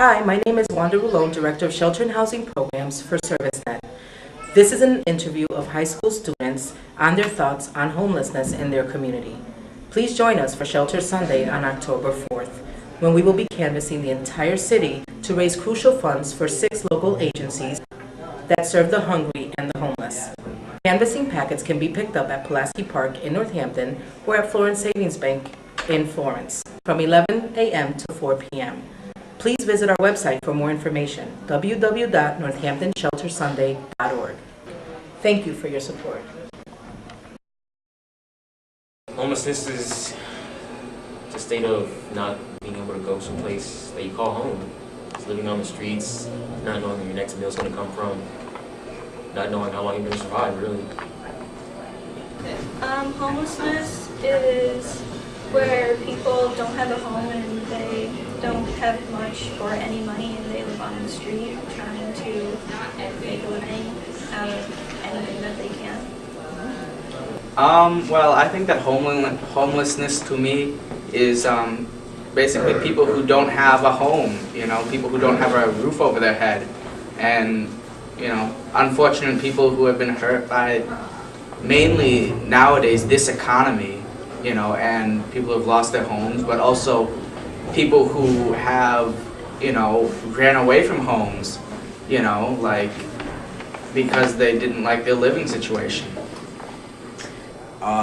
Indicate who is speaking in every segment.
Speaker 1: Hi, my name is Wanda Roulon, Director of Shelter and Housing Programs for ServiceNet. This is an interview of high school students on their thoughts on homelessness in their community. Please join us for Shelter Sunday on October 4th, when we will be canvassing the entire city to raise crucial funds for 6 local agencies that serve the hungry and the homeless. Canvassing packets can be picked up at Pulaski Park in Northampton or at Florence Savings Bank in Florence from 11 a.m. to 4 p.m. Please visit our website for more information, www.northamptonsheltersunday.org. Thank you for your support.
Speaker 2: Homelessness is the state of not being able to go someplace that you call home. It's living on the streets, not knowing where your next meal is going to come from, not knowing how long you're going to survive, really.
Speaker 3: Homelessness is where people don't have a home and they don't have much or any money and they live on the street trying to make a living out of anything that they can.
Speaker 4: Well, I think that homelessness to me is basically people who don't have a home, people who don't have a roof over their head, and, unfortunate people who have been hurt by mainly nowadays this economy, and people who have lost their homes, but also people who have, ran away from homes, because they didn't like their living situation.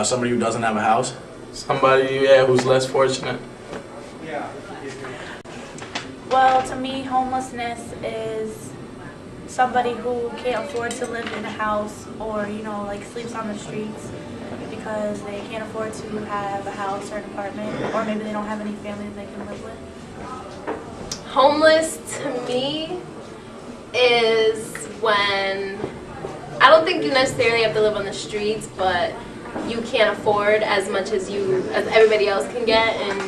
Speaker 5: Somebody who doesn't have a house. Somebody, who's less fortunate.
Speaker 6: Well, to me, homelessness is somebody who can't afford to live in a house or, sleeps on the streets because they can't afford to have a house or an apartment, or maybe they don't have any family that they can live with.
Speaker 7: Homeless to me is when, I don't think you necessarily have to live on the streets, but you can't afford as much as everybody else can get, and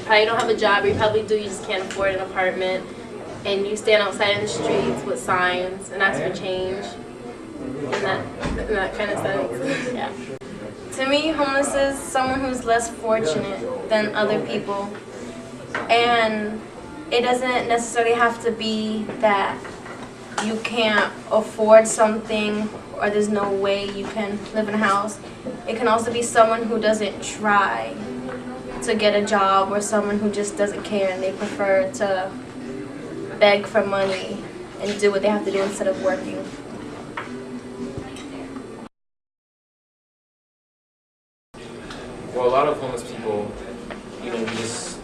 Speaker 7: probably don't have a job, or you probably do, you just can't afford an apartment, and you stand outside in the streets with signs and ask for change, in that kind of sense. Yeah. To me, homeless is someone who's less fortunate than other people, and it doesn't necessarily have to be that you can't afford something or there's no way you can live in a house. It can also be someone who doesn't try to get a job, or someone who just doesn't care and they prefer to beg for money and do what they have to do instead of working.
Speaker 2: For a lot of homeless people, you just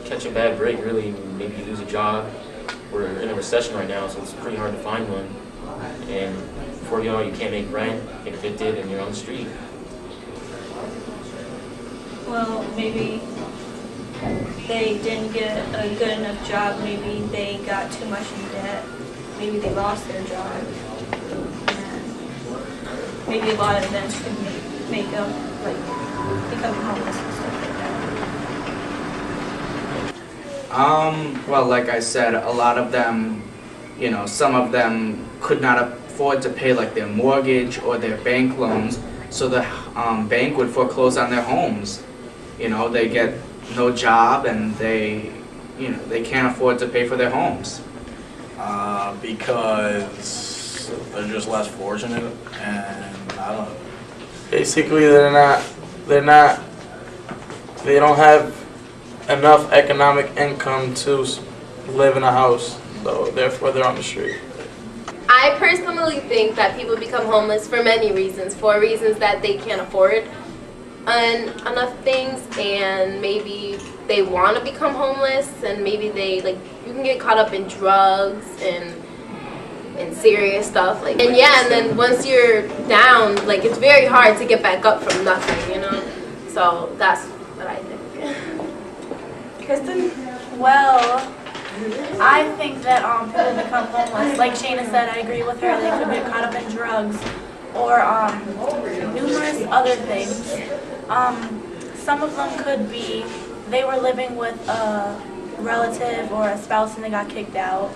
Speaker 2: catch a bad break, really. Maybe you lose a job. We're in a recession right now, so it's pretty hard to find one. And before you know it, you can't make rent, get evicted, and you're on the street.
Speaker 3: Well, maybe they didn't get a good enough job, maybe they got too much in debt, maybe they lost their job, and maybe a lot of events could make up, like becoming homeless and stuff like that.
Speaker 4: Well, like I said, a lot of them, some of them could not afford to pay like their mortgage or their bank loans, so the bank would foreclose on their homes. They get no job and they can't afford to pay for their homes.
Speaker 5: Because they're just less fortunate, and I don't know.
Speaker 8: Basically, they don't have enough economic income to live in a house, so therefore they're on the street.
Speaker 7: I personally think that people become homeless for many reasons. For reasons that they can't afford enough things, and maybe they want to become homeless, and maybe you can get caught up in drugs and serious stuff, and then once you're down, it's very hard to get back up from nothing, so that's what I think.
Speaker 6: Kristen? Well, I think that people become homeless. Like Shayna said, I agree with her. They could get caught up in drugs or numerous other things. Some of them could be they were living with a relative or a spouse and they got kicked out,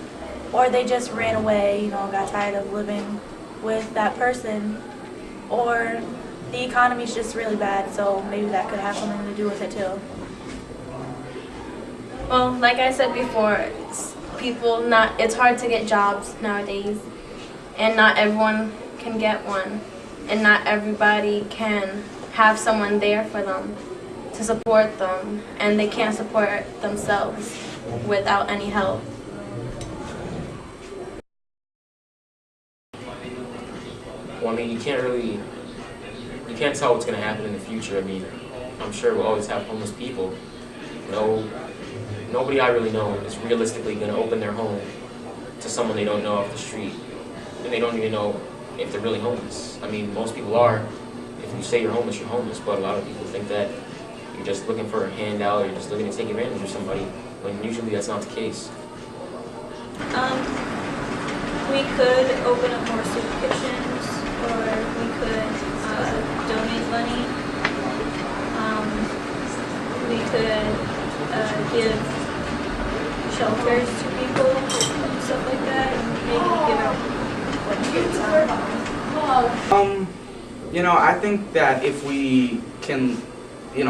Speaker 6: or they just ran away, got tired of living with that person, or the economy's just really bad, so maybe that could have something to do with it too. Well, like I said before, it's hard to get jobs nowadays, and not everyone can get one, and not everybody can have someone there for them to support them, and they can't support themselves without any help.
Speaker 2: Well, I mean, you can't tell what's going to happen in the future. I mean, I'm sure we'll always have homeless people. Nobody I really know is realistically going to open their home to someone they don't know off the street, and they don't even know if they're really homeless. I mean, most people are. If you say you're homeless, but a lot of people think that you're just looking for a handout, or you're just looking to take advantage of somebody, when usually that's not the case.
Speaker 3: We could open up more soup kitchens, or we could donate money. We could give shelters to people and stuff like that, and maybe give out
Speaker 4: I think that if we can,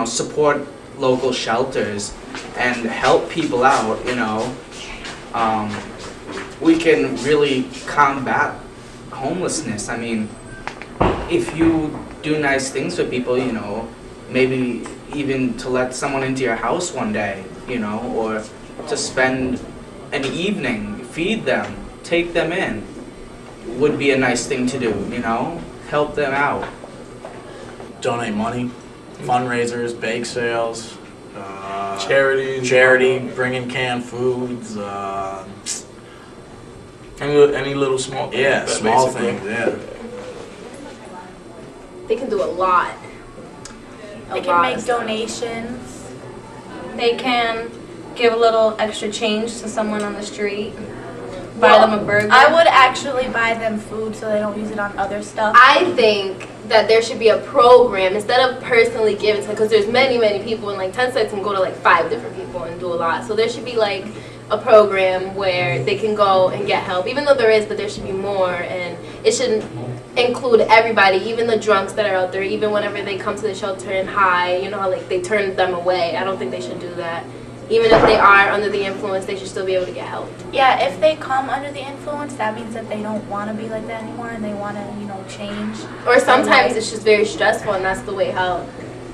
Speaker 4: support local shelters and help people out, we can really combat homelessness. I mean, if you do nice things for people, maybe even to let someone into your house one day, or to spend an evening, feed them, take them in, would be a nice thing to do, help them out.
Speaker 5: Donate money, fundraisers, bake sales,
Speaker 8: Charity,
Speaker 5: bring in canned foods,
Speaker 8: any little small thing.
Speaker 5: yeah, small things, yeah.
Speaker 7: They can do a lot.
Speaker 6: They can make donations. They can give a little extra change to someone on the street. Buy them a burger. I would actually buy them food so they don't use it on other stuff.
Speaker 7: I think that there should be a program instead of personally giving to, because there's many people, and like 10 cents can go to like 5 different people and do a lot. So there should be like a program where they can go and get help, even though there is, but there should be more, and it should include everybody, even the drunks that are out there, even whenever they come to the shelter and high, how like they turn them away. I don't think they should do that. Even if they are under the influence, they should still be able to get help.
Speaker 6: Yeah, if they come under the influence, that means that they don't want to be like that anymore, and they want to, change.
Speaker 7: Or sometimes it's just very stressful, and that's the way how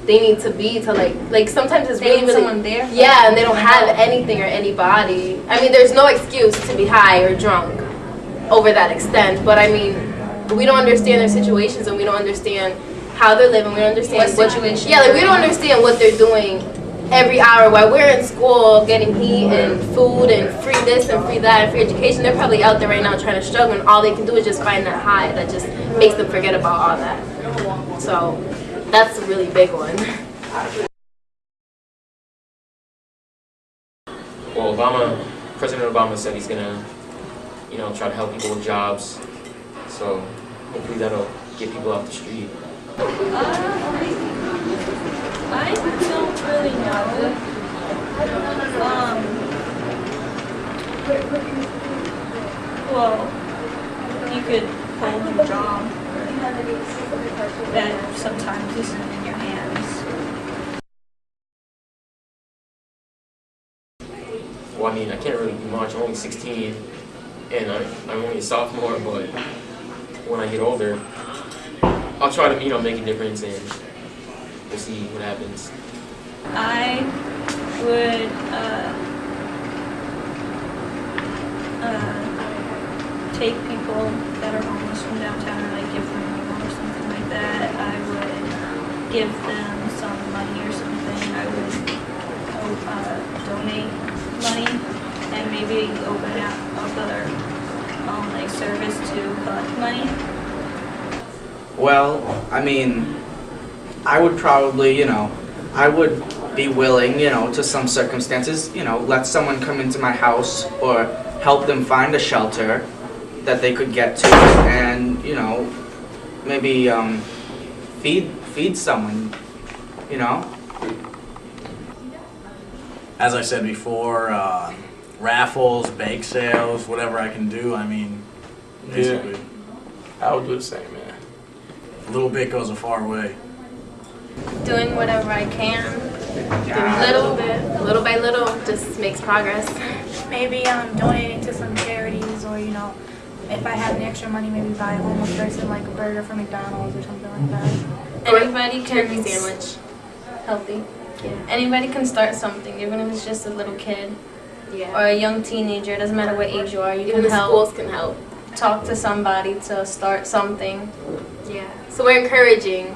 Speaker 7: they need to be to like sometimes it's
Speaker 6: They
Speaker 7: really
Speaker 6: need someone there.
Speaker 7: yeah, and they don't have anything or anybody. I mean, there's no excuse to be high or drunk over that extent, but I mean, we don't understand their situations, and we don't understand how they're living. We don't understand
Speaker 3: What situation
Speaker 7: yeah, like we don't understand what they're doing every hour while we're in school getting heat and food and free this and free that and free education. They're probably out there right now trying to struggle, and all they can do is just find that high that just makes them forget about all that. So that's a really big one.
Speaker 2: Well, President Obama said he's gonna, try to help people with jobs. So hopefully that'll get people off the street.
Speaker 3: I don't really know. Well, you could hold a job that sometimes isn't in your hands.
Speaker 2: Well, I mean, I can't really do much. I'm only 16, and I'm only a sophomore, but when I get older, I'll try to, make a difference, and we'll see what happens.
Speaker 3: I would take people that are homeless from downtown and like give them a home or something like that. I would give them some money or something. I would donate money and maybe open up other like service to collect money.
Speaker 4: Well, I mean, I would probably, I would be willing, to some circumstances, let someone come into my house or help them find a shelter that they could get to, and, maybe feed someone,
Speaker 5: As I said before, raffles, bake sales, whatever I can do, I mean, basically.
Speaker 8: I would do the same, man.
Speaker 5: A little bit goes a far way.
Speaker 6: Doing whatever I can
Speaker 7: Little by little, just makes progress.
Speaker 6: Maybe donating to some charities, or if I have the extra money, maybe buy a homeless person like a burger from McDonald's or something like that.
Speaker 7: Anybody turkey sandwich.
Speaker 9: Healthy.
Speaker 7: Yeah.
Speaker 9: Anybody can start something, even if it's just a little kid
Speaker 7: Yeah.
Speaker 9: or a young teenager. It doesn't matter what age you are. You
Speaker 7: Even
Speaker 9: can
Speaker 7: the
Speaker 9: help.
Speaker 7: schools can help.
Speaker 9: Talk to somebody to start something.
Speaker 7: Yeah. So we're encouraging.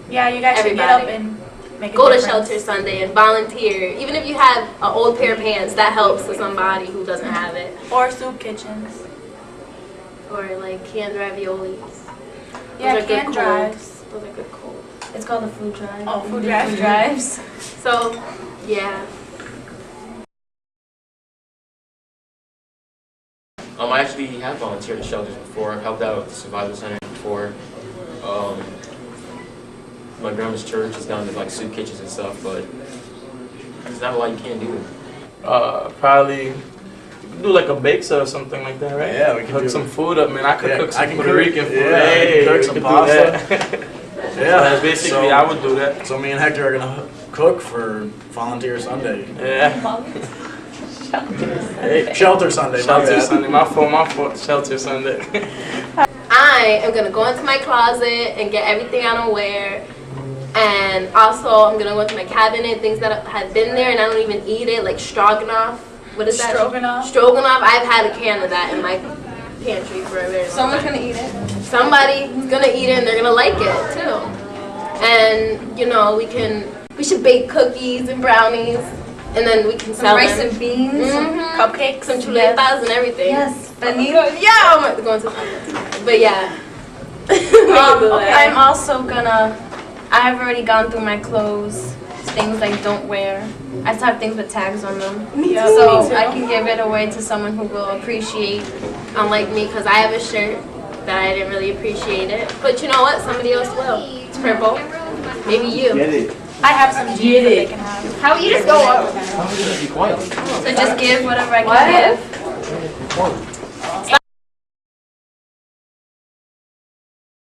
Speaker 6: Yeah, you guys should get
Speaker 7: Everybody.
Speaker 6: up and make a
Speaker 7: Go to
Speaker 6: difference.
Speaker 7: Shelter Sunday and volunteer. Even if you have an old pair of pants, that helps to somebody who doesn't have it.
Speaker 6: Or soup kitchens.
Speaker 7: Or like canned raviolis.
Speaker 6: Yeah,
Speaker 7: Those are good
Speaker 6: canned
Speaker 7: cold.
Speaker 6: drives.
Speaker 7: Those are good cold.
Speaker 9: It's called a food drive.
Speaker 6: Oh, food
Speaker 9: We do
Speaker 6: drive.
Speaker 9: Food drives.
Speaker 7: So, yeah.
Speaker 2: I actually have volunteered at shelters before. I've helped out at the Survival Center before. My grandma's church has gone to like soup kitchens and stuff, but there's not a lot you can do.
Speaker 8: Probably do like a bake sale or something like that, right?
Speaker 5: Yeah, we can
Speaker 8: cook
Speaker 5: do
Speaker 8: some food up, man. I could
Speaker 5: Yeah,
Speaker 8: cook
Speaker 5: I
Speaker 8: some
Speaker 5: can
Speaker 8: Puerto
Speaker 5: cook-
Speaker 8: Rican food.
Speaker 5: yeah, I
Speaker 8: Hey,
Speaker 5: can cook
Speaker 8: we
Speaker 5: some
Speaker 8: could do
Speaker 5: pasta.
Speaker 8: that.
Speaker 5: Yeah,
Speaker 8: That's basically, I would do that.
Speaker 5: So me and Hector are gonna cook for Volunteer Sunday.
Speaker 8: Yeah.
Speaker 5: Hey, Shelter Sunday. my
Speaker 8: Shelter
Speaker 5: bad.
Speaker 8: Sunday. My fault. Shelter Sunday.
Speaker 7: I am gonna go into my closet and get everything I don't wear. And also, I'm gonna go into my cabinet, things that have been there and I don't even eat it, like stroganoff. What is that?
Speaker 6: Stroganoff.
Speaker 7: Stroganoff. I've had a can of that in my pantry for a very long
Speaker 9: Someone's
Speaker 7: time.
Speaker 9: gonna eat it.
Speaker 7: Somebody's gonna eat it and they're gonna like it too. And we should bake cookies and brownies, and then we can
Speaker 9: Some
Speaker 7: sell
Speaker 9: rice
Speaker 7: them.
Speaker 9: and beans.
Speaker 7: Mhm.
Speaker 6: Cupcakes.
Speaker 7: Some chuletas and everything.
Speaker 9: Yes.
Speaker 7: Oh my
Speaker 9: Benito.
Speaker 7: God, yeah, I'm going to. But yeah. We can do that.
Speaker 9: I'm also gonna. I've already gone through my clothes, things I don't wear. I still have things with tags on them.
Speaker 6: Yeah,
Speaker 9: So
Speaker 6: me too.
Speaker 9: I can give it away to someone who will appreciate.
Speaker 7: Unlike me, because I have a shirt that I didn't really appreciate it. But you know what? Somebody else will. It's purple. Maybe you.
Speaker 6: I have some jeans that they can have.
Speaker 7: How you just go up?
Speaker 2: How are you gonna be quiet?
Speaker 9: So just give whatever I can give.